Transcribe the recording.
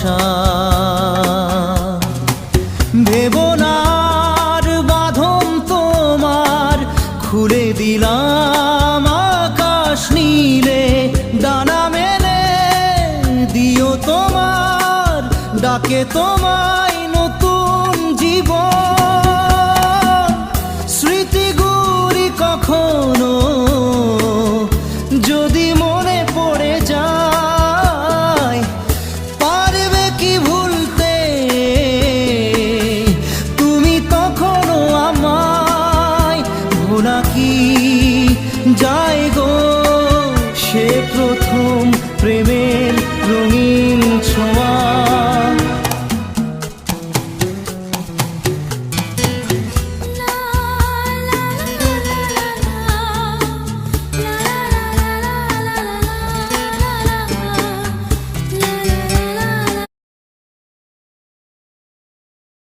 আশা। ভেবনার বাঁধন তোমার খুলে দিলাম আকাশ নীলে, ডানা মেলে দিও তোমার ডাকে তোমায় নতুন জীবন।